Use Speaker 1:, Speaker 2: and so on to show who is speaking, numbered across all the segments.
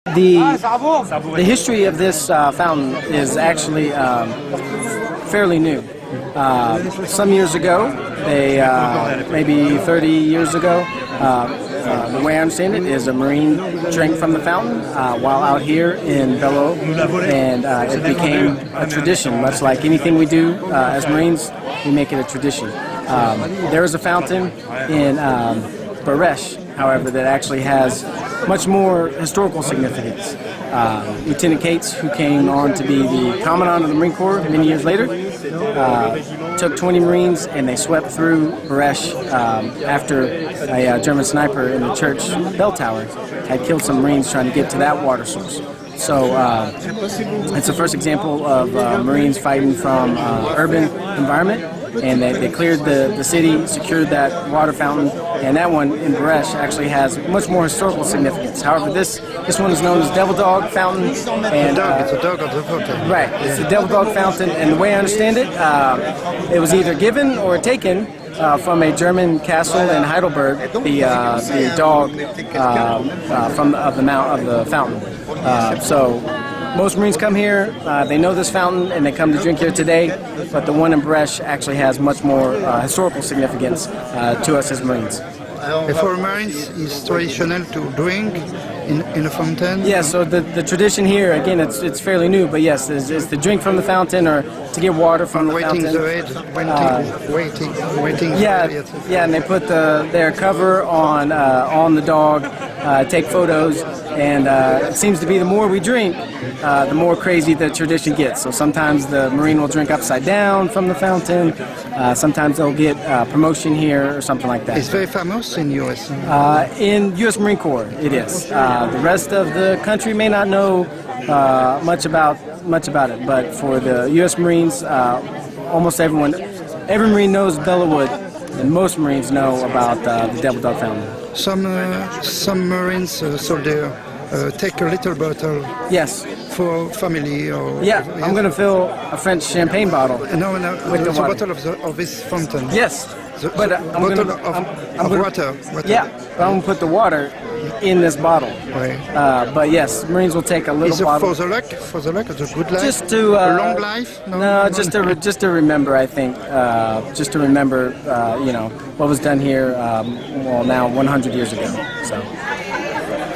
Speaker 1: The history of this fountain is actually fairly new. Some years ago, maybe 30 years ago, the way I understand it is a Marine drank from the fountain while out here in Belleau, and it became a tradition. Much like anything we do as Marines, we make it a tradition. There is a fountain in Baresh, however, that actually has much more historical significance. Lieutenant Cates, who came on to be the Commandant of the Marine Corps many years later, took 20 Marines and they swept through Baresh after a German sniper in the church bell tower had killed some Marines trying to get to that water source. So it's the first example of Marines fighting from urban environment, and they cleared the city, secured that water fountain, and that one in Baresh actually has much more historical significance. However, this one is known as Devil Dog Fountain. And,
Speaker 2: it's a dog of the fountain.
Speaker 1: Right, it's the Devil Dog Fountain, and the way I understand it, it was either given or taken from a German castle in Heidelberg, the dog of the fountain. So most Marines come here, they know this fountain, and they come to drink here today, but the one in Baresh actually has much more historical significance to us as Marines.
Speaker 2: For Marines, it's traditional to drink in a fountain?
Speaker 1: Yeah, so the tradition here, again, it's fairly new, but yes, is to drink from the fountain or to get water from the fountain.
Speaker 2: Waiting.
Speaker 1: Yeah, and they put their cover on the dog, take photos, and it seems to be the more we drink, the more crazy the tradition gets. So sometimes the Marine will drink upside down from the fountain. Sometimes they'll get promotion here or something like that.
Speaker 2: It's very famous in U.S.
Speaker 1: In U.S. Marine Corps, it is. The rest of the country may not know much about it, but for the U.S. Marines, almost every Marine knows Belleau Wood, and most Marines know about the Devil Dog Fountain.
Speaker 2: Some Marines soldiers take a little bottle.
Speaker 1: Yes.
Speaker 2: For family or...
Speaker 1: Yeah, I'm going to fill a French champagne bottle with the water.
Speaker 2: Bottle of this fountain.
Speaker 1: Yes, but I'm going to...
Speaker 2: water.
Speaker 1: Yeah, but I'm going to put the water in this bottle.
Speaker 2: Right.
Speaker 1: But yes, Marines will take a little bottle.
Speaker 2: For the luck, it's a good life?
Speaker 1: Just to...
Speaker 2: a long life?
Speaker 1: No, just to remember, I think. Just to remember, what was done here, now 100 years ago. So.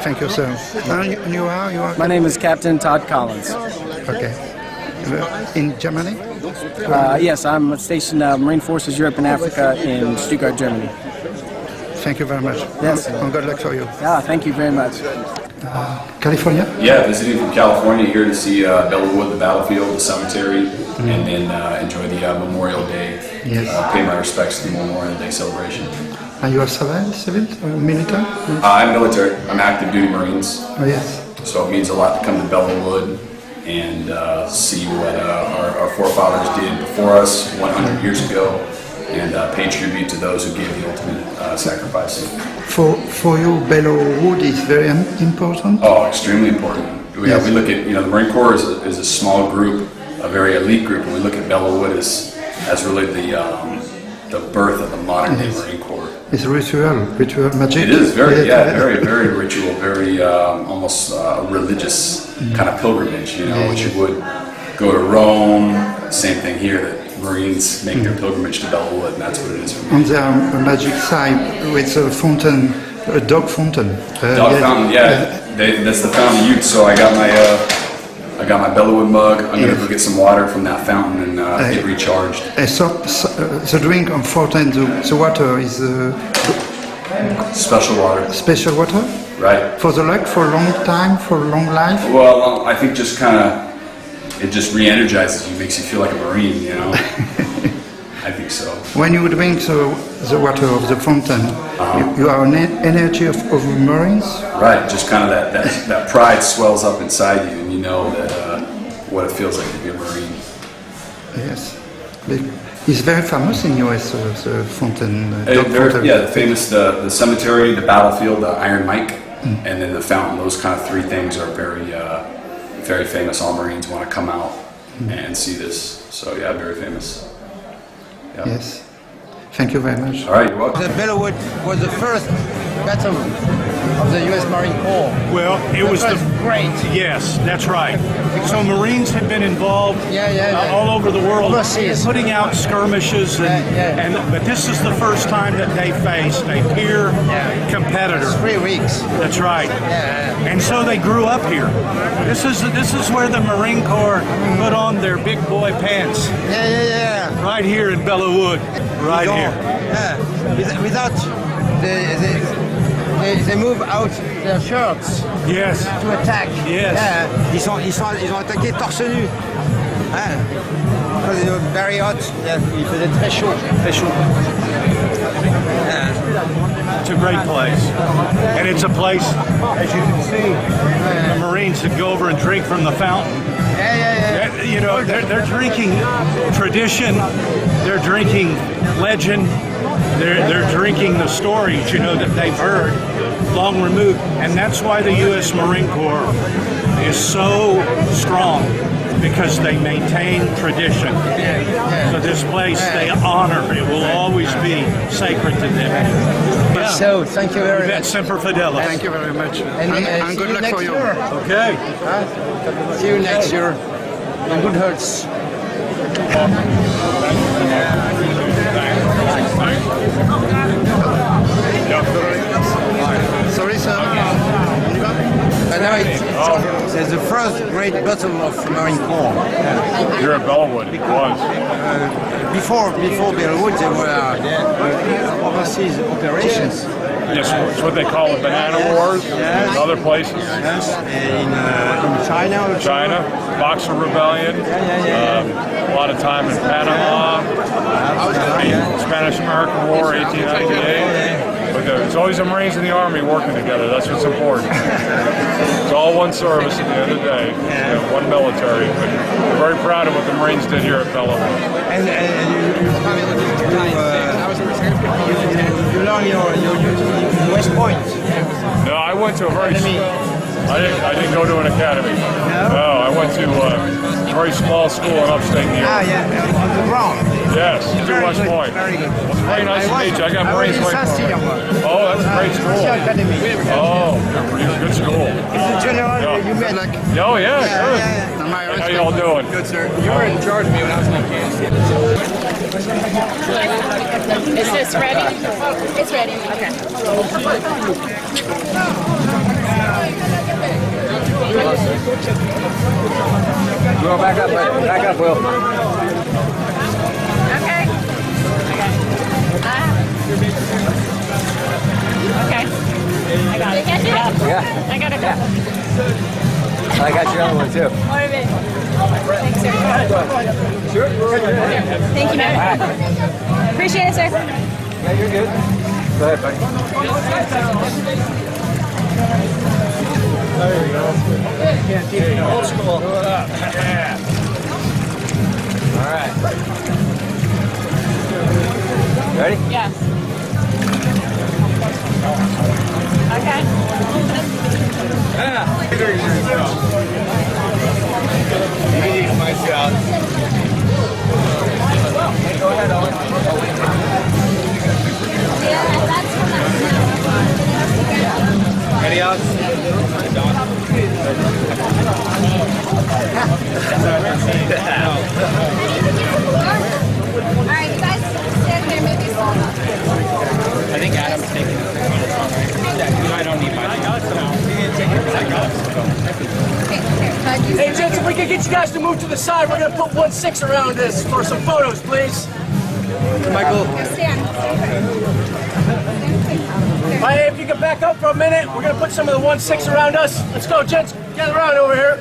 Speaker 2: Thank you, sir. And you are?
Speaker 1: My name is Captain Todd Collins.
Speaker 2: Okay. In Germany?
Speaker 1: Yes, I'm stationed Marine Forces Europe and Africa in Stuttgart, Germany.
Speaker 2: Thank you very much.
Speaker 1: Yes.
Speaker 2: And good luck for you.
Speaker 1: Thank you very much.
Speaker 2: California?
Speaker 3: Yeah, visiting from California here to see Belleau Wood, the battlefield, the cemetery, and then enjoy the Memorial Day.
Speaker 2: Yes.
Speaker 3: Pay my respects to the Memorial Day celebration.
Speaker 2: Are you a civil or military?
Speaker 3: I'm military. I'm active duty Marines.
Speaker 2: Oh, yes.
Speaker 3: So it means a lot to come to Belleau Wood and see what our forefathers did before us 100 years ago, and pay tribute to those who gave the ultimate sacrifice.
Speaker 2: For you, Belleau Wood is very important?
Speaker 3: Oh, extremely important. Yeah, we look at, the Marine Corps is a small group, a very elite group, and we look at Belleau Wood as really the birth of the modern day Marine Corps.
Speaker 2: It's ritual magic.
Speaker 3: It is very ritual, very almost religious kind of pilgrimage, which you would go to Rome. Same thing here, that Marines make their pilgrimage to Belleau Wood, and that's what it is for me.
Speaker 2: On the magic side, with a fountain, a dog fountain.
Speaker 3: Fountain, that's the fountain of youth. So I got my Belleau Wood mug. I'm going to go get some water from that fountain and get recharged.
Speaker 2: The drink on fountain, the water is
Speaker 3: special water.
Speaker 2: Special water?
Speaker 3: Right.
Speaker 2: For the luck, for a long time, for a long life?
Speaker 3: Well, I think just it just re-energizes you, makes you feel like a Marine, I think so.
Speaker 2: When you drink the water of the fountain, you are an energy of Marines?
Speaker 3: Right, just kind of that pride swells up inside you, and you know that what it feels like to be a Marine.
Speaker 2: Yes. It's very famous in US, the fountain.
Speaker 3: The famous, the cemetery, the battlefield, the Iron Mike, and then the fountain. Those kind of three things are very famous. All Marines want to come out and see this. So yeah, very famous. Yeah.
Speaker 2: Yes. Thank you very much.
Speaker 3: All right, you're welcome.
Speaker 4: The Belleau Wood was the first battle of the U.S. Marine Corps.
Speaker 5: Well, it was
Speaker 4: great.
Speaker 5: Yes, that's right. So Marines have been involved all over the world,
Speaker 4: Overseas.
Speaker 5: putting out skirmishes, but this is the first time that they faced a peer competitor.
Speaker 4: 3 weeks.
Speaker 5: That's right.
Speaker 4: Yeah.
Speaker 5: And so they grew up here. This is where the Marine Corps put on their big boy pants.
Speaker 4: Yeah.
Speaker 5: Right here in Belleau Wood. Right here.
Speaker 4: Yeah. Without they move out their shirts
Speaker 5: Yes.
Speaker 4: to attack.
Speaker 5: Yes.
Speaker 4: Yeah. Ils ont attaqué torse nu. Hein. Because it was very hot. Yeah. Il faisait très chaud. Très chaud.
Speaker 5: It's a great place. And it's a place, as you can see, the Marines that go over and drink from the fountain.
Speaker 4: Yeah.
Speaker 5: You know, they're drinking tradition, they're drinking legend, they're drinking the stories, you know, that they've heard long removed. And that's why the U.S. Marine Corps is so strong, because they maintain tradition. So this place they honor. It will always be sacred to them. Yeah.
Speaker 4: So, thank you very much.
Speaker 5: Semper Fidelis.
Speaker 2: Thank you very much.
Speaker 4: And
Speaker 2: good luck for you.
Speaker 5: Okay.
Speaker 4: See you next year. In good health.
Speaker 2: Sorry, sir.
Speaker 4: But now it's the first great battle of Marine Corps.
Speaker 6: You're at Belleau Wood. It was.
Speaker 4: Before Belleau Wood, there were overseas operations.
Speaker 6: Yes, it's what they call the Banana Wars and other places.
Speaker 4: Yes, in China.
Speaker 6: China, Boxer Rebellion, a lot of time in Panama, Spanish-American War, 1898. But it's always the Marines and the Army working together. That's what's important. It's all one service at the end of the day, one military. But we're very proud of what the Marines did here at Belleau.
Speaker 4: And you learn your West Point.
Speaker 6: No, I went to a very. I didn't go to an academy. No, I went to a very small school in upstate New York.
Speaker 4: On the ground.
Speaker 6: Yes, to West Point.
Speaker 4: Very good.
Speaker 6: Well, it's very nice to meet you. I got Marines waiting for me. Oh, that's a great school.
Speaker 4: Academy.
Speaker 6: Oh, good school.
Speaker 4: It's a general you met.
Speaker 6: Oh, yeah, sure. How y'all doing?
Speaker 4: Good, sir. You were in charge of me when I was in Kansas.
Speaker 7: Is this ready? It's ready. Okay.
Speaker 1: Will, back up, Will.
Speaker 7: Okay. Okay. I got it.
Speaker 1: Yeah.
Speaker 7: I got it.
Speaker 1: I got your other one too.
Speaker 7: Thanks, sir.
Speaker 1: Sure.
Speaker 7: Thank you, man. Appreciate it, sir.
Speaker 1: Yeah, you're good. Go ahead, buddy. There you go. Old school. Yeah. All right. Ready?
Speaker 7: Yeah. Okay.
Speaker 1: Yeah. My job. Go ahead, Owen. Ready, Alex?
Speaker 7: All right, you guys stand there, maybe some.
Speaker 8: I think Adam's taking it. I don't need mine.
Speaker 9: Hey, gents, if we could get you guys to move to the side, we're going to put 1-6 around us for some photos, please.
Speaker 4: Michael.
Speaker 7: Stand.
Speaker 9: All right, if you can back up for a minute, we're going to put some of the 1-6 around us. Let's go, gents. Gather around over here.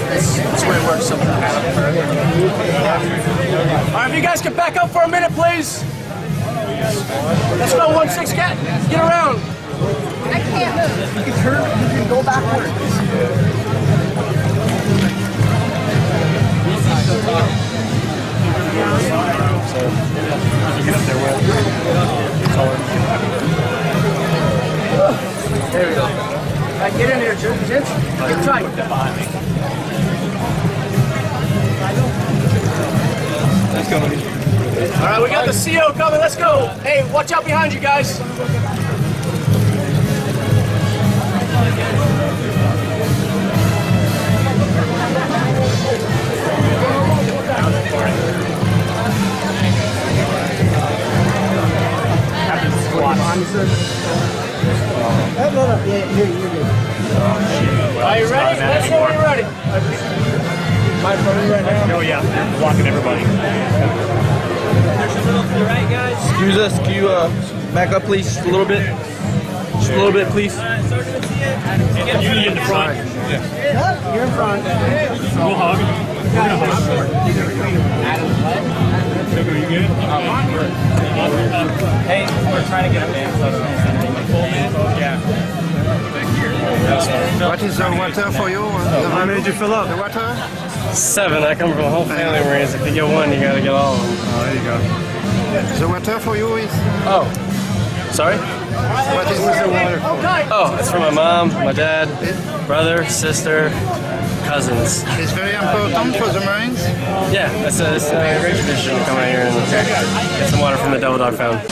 Speaker 9: That's where it works sometimes. All right, if you guys can back up for a minute, please. Let's go, 1-6, get around.
Speaker 7: I can't move.
Speaker 9: You can turn, you can go backwards. There we go. All right, get in here, gents. Get tight. Let's All right, we got the CO coming. Let's go. Hey, watch out behind you guys. Are you ready? Let's go when you're ready.
Speaker 5: Oh yeah, they're blocking everybody.
Speaker 10: Excuse us, can you back up please, just a little bit? Just a little bit, please.
Speaker 5: You need in the front. Yeah.
Speaker 9: You're in front.
Speaker 5: We'll hug. We're gonna hug. Sugar, you good?
Speaker 8: Hey, we're trying to get a man photo. Yeah.
Speaker 2: What is the water for you?
Speaker 5: How many did you fill up?
Speaker 2: The water?
Speaker 1: 7. I come from a whole family of Marines. If you get one, you got to get all of them.
Speaker 5: Oh, there you go.
Speaker 2: The water for you is?
Speaker 1: Oh, sorry?
Speaker 2: What is the water for?
Speaker 1: Oh, it's for my mom, my dad, brother, sister, cousins.
Speaker 2: It's very important for the Marines?
Speaker 1: Yeah, it's a great tradition to come out here and get some water from the Devil Dog Fountain.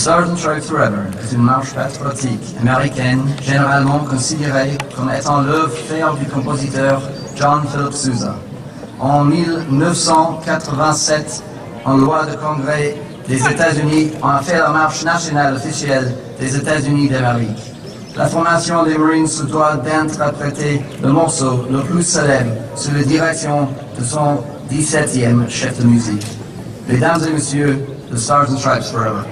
Speaker 11: Sergeant Stripes Forever est une marche patriotique américaine généralement considérée comme étant l'œuvre phare du compositeur John Philip Sousa. En 1987, en loi de Congrès des États-Unis, on a fait la marche nationale officielle des États-Unis d'Amérique. La formation des Marines se doit d'interpréter le morceau le plus célèbre sous la direction de son 17e chef de musique. Mesdames et messieurs, the Sergeant Stripes Forever.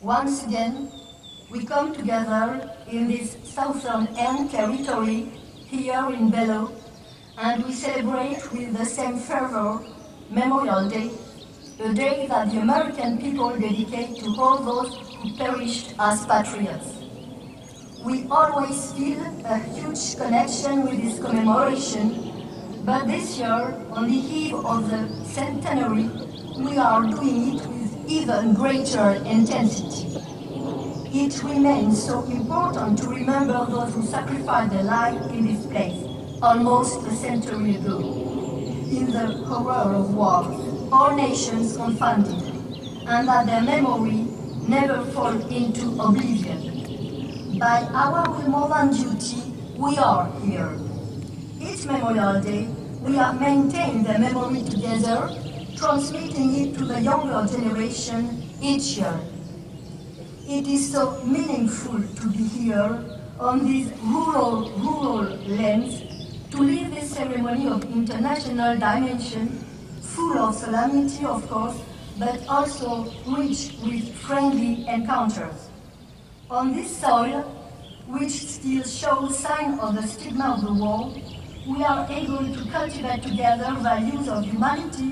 Speaker 12: Once again, we come together in this southern end territory here in Belleau, and we celebrate with the same fervor Memorial Day, a day that the American people dedicate to all those who perished as patriots. We always feel a huge connection with this commemoration, but this year, on the eve of the centenary, we are doing it with even greater intensity. It remains so important to remember those who sacrificed their life in this place almost a century ago. In the horror of war, all nations confronted, and that their memory never fall into oblivion. By our will more than duty, we are here. Each Memorial Day, we have maintained their memory together, transmitting it to the younger generation each year. It is so meaningful to be here on these rural lands to live this ceremony of international dimension, full of solemnity, of course, but also rich with friendly encounters. On this soil, which still shows signs of the stigma of the war, we are able to cultivate together values of humanity,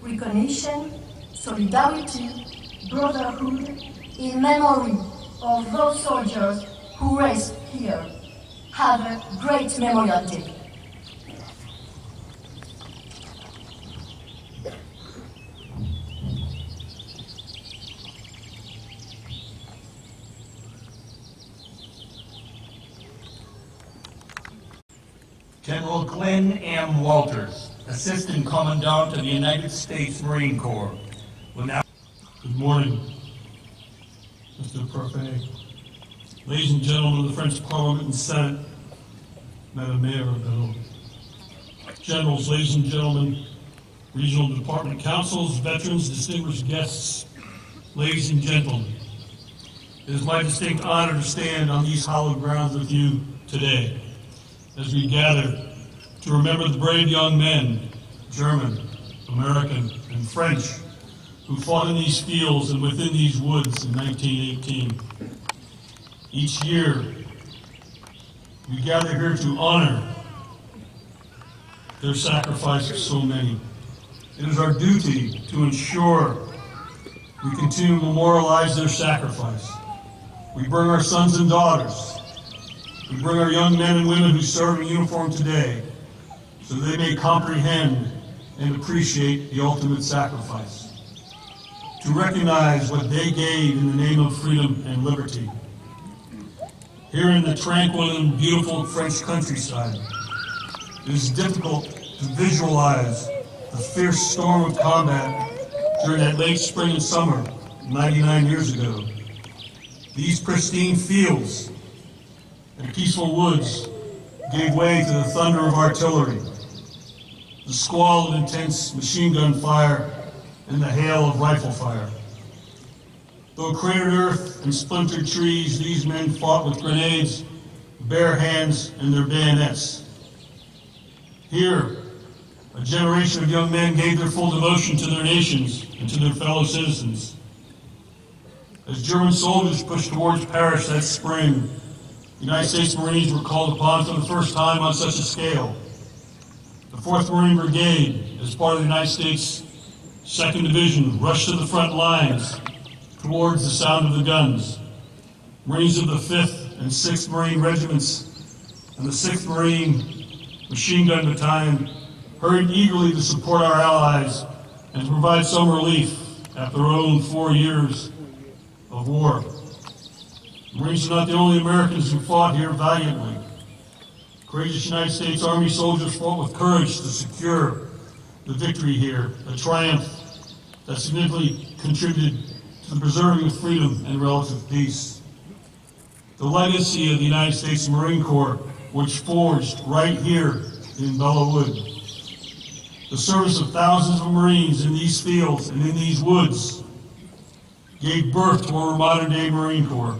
Speaker 12: recognition, solidarity, brotherhood, in memory of those soldiers who rest here. Have a great Memorial Day.
Speaker 5: General Glenn M. Walters, Assistant Commandant of the United States Marine Corps, will now...
Speaker 13: Good morning, Mr. Parfait. Ladies and gentlemen of the French Parliament and Senate, Madame Mayor of Belleau, Generals, ladies and gentlemen, Regional Department Councils, veterans, distinguished guests, ladies and gentlemen, it is my distinct honor to stand on these hallowed grounds with you today as we gather to remember the brave young men, German, American, and French, who fought in these fields and within these woods in 1918. Each year, we gather here to honor their sacrifice of so many. It is our duty to ensure we continue to memorialize their sacrifice. We bring our sons and daughters, we bring our young men and women who serve in uniform today so they may comprehend and appreciate the ultimate sacrifice. To recognize what they gave in the name of freedom and liberty. Here in the tranquil and beautiful French countryside, it is difficult to visualize the fierce storm of combat during that late spring and summer 99 years ago. These pristine fields and peaceful woods gave way to the thunder of artillery, the squall of intense machine gun fire, and the hail of rifle fire. Though cratered earth and splintered trees, these men fought with grenades, bare hands, and their bayonets. Here, a generation of young men gave their full devotion to their nations and to their fellow citizens. As German soldiers pushed towards Paris that spring, the United States Marines were called upon for the first time on such a scale. The 4th Marine Brigade, as part of the United States 2nd Division, rushed to the front lines towards the sound of the guns. Marines of the 5th and 6th Marine Regiments and the 6th Marine Machine Gun Battalion hurried eagerly to support our allies and to provide some relief after our own 4 years of war. Marines are not the only Americans who fought here valiantly. Courageous United States Army soldiers fought with courage to secure the victory here, a triumph that significantly contributed to the preserving of freedom and relative peace. The legacy of the United States Marine Corps, which forged right here in Belleau Wood. The service of thousands of Marines in these fields and in these woods gave birth to our modern-day Marine Corps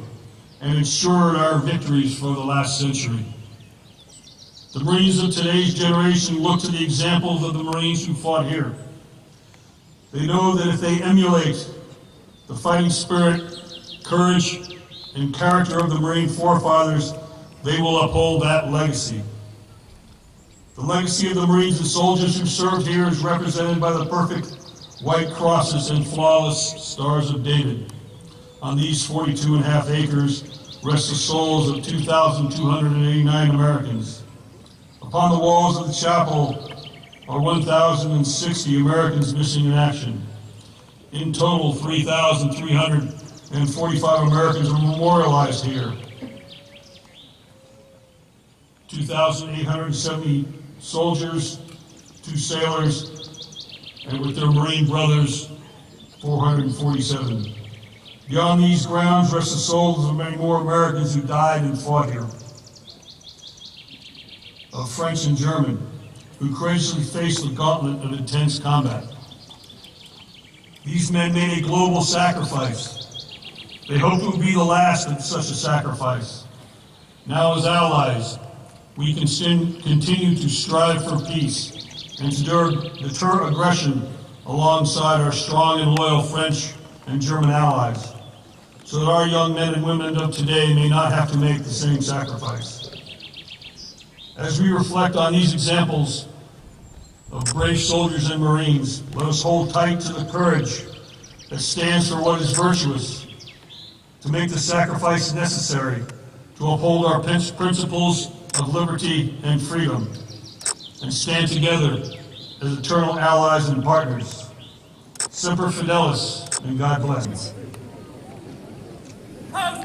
Speaker 13: and ensured our victories for the last century. The Marines of today's generation look to the examples of the Marines who fought here. They know that if they emulate the fighting spirit, courage, and character of the Marine forefathers, they will uphold that legacy. The legacy of the Marines and soldiers who served here is represented by the perfect white crosses and flawless stars of David. On these 42.5 acres rest the souls of 2,289 Americans. Upon the walls of the chapel are 1,060 Americans missing in action. In total, 3,345 Americans are memorialized here. 2,870 soldiers, 2 sailors, and with their Marine brothers, 447. Beyond these grounds rest the souls of many more Americans who died and fought here, of French and German, who courageously faced the gauntlet of intense combat. These men made a global sacrifice. They hoped it would be the last of such a sacrifice. Now as allies, we can continue to strive for peace and to deter aggression alongside our strong and loyal French and German allies, so that our young men and women of today may not have to make the same sacrifice. As we reflect on these examples of brave soldiers and Marines, let us hold tight to the courage that stands for what is virtuous, to make the sacrifice necessary to uphold our principles of liberty and freedom, and stand together as eternal allies and partners. Semper Fidelis, and God bless.
Speaker 9: Out!